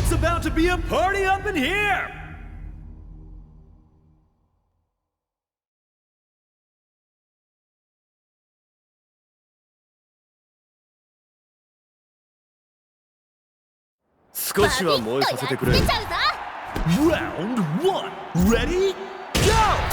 It's about to be a party up in here! Round 1 Ready? Go!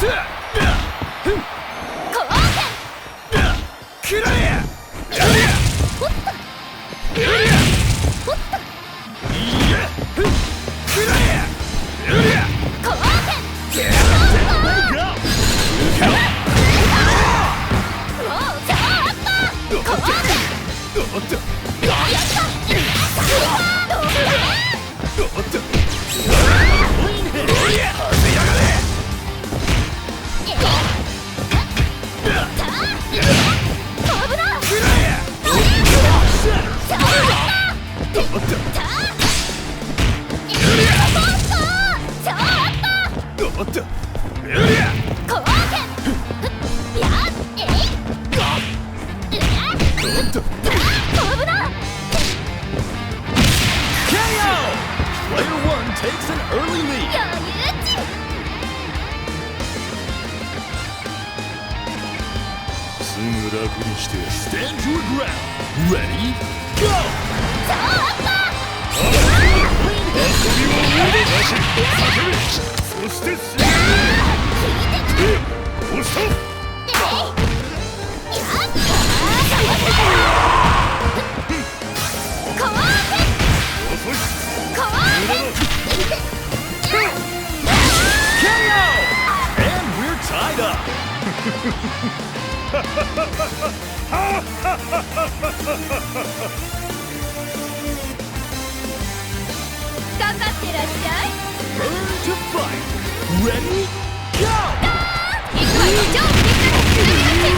Takes an early lead. Stand your ground. Ready? Go! And we're tied up. 頑張ってらっしゃい。 Burn to fight. Ready? Go! 行くわよ。ジョーみんなで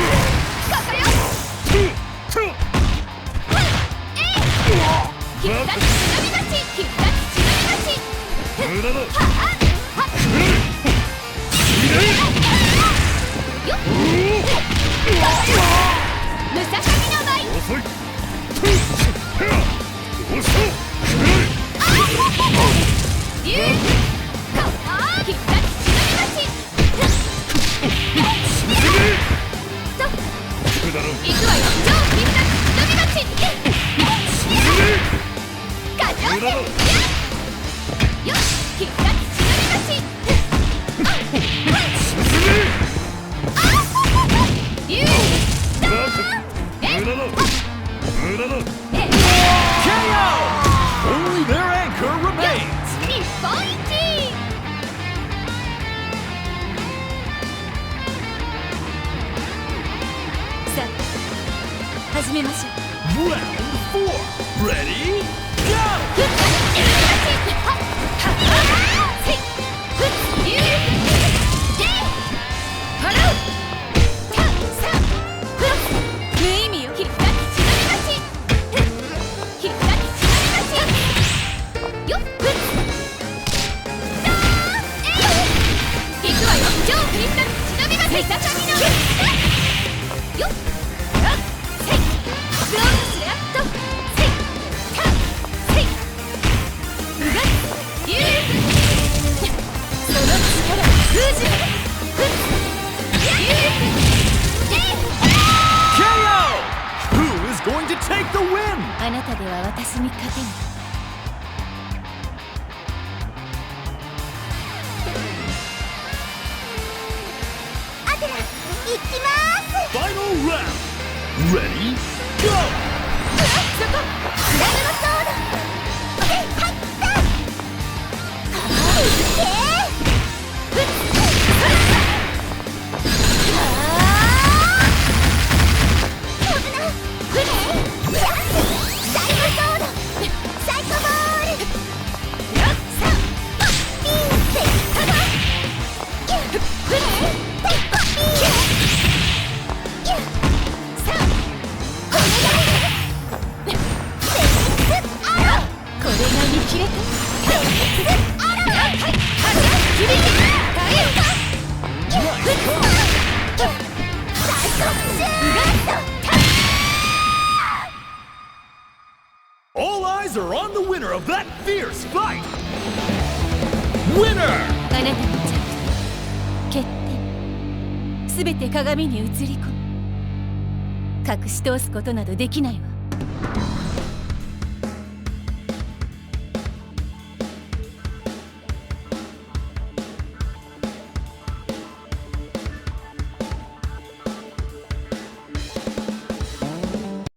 つなぎ出し。ここよ。必殺忍び出し。必殺忍び出し。無駄だ。よっ。ムササビの舞。遅い。竜。必殺忍び出し。行くわよ。超必殺忍び出し。ガチョンよっ。必殺忍び出し。竜。KO! Only their anchor remains. 日本一。さあ、始めましょう。 Round 4. Ready? Go! 無意味よ。必殺忍び出し。必殺忍び出し。よっ。行くわよ。超必殺忍び出し。ささみのよっ。せい。スロースレアット。せい。せい。うがっ。竜。その力封じ。KO! Who is going to take the win? あなたでは私に勝てない。アテラ、行きまーす。 Final round. Ready? Go! そこ、スラムのソード。入った。All eyes eyes are on the winner of that fierce fight! Winner! あなたの着決定。すべて鏡に映り込む。隠し通すことなどできないわ。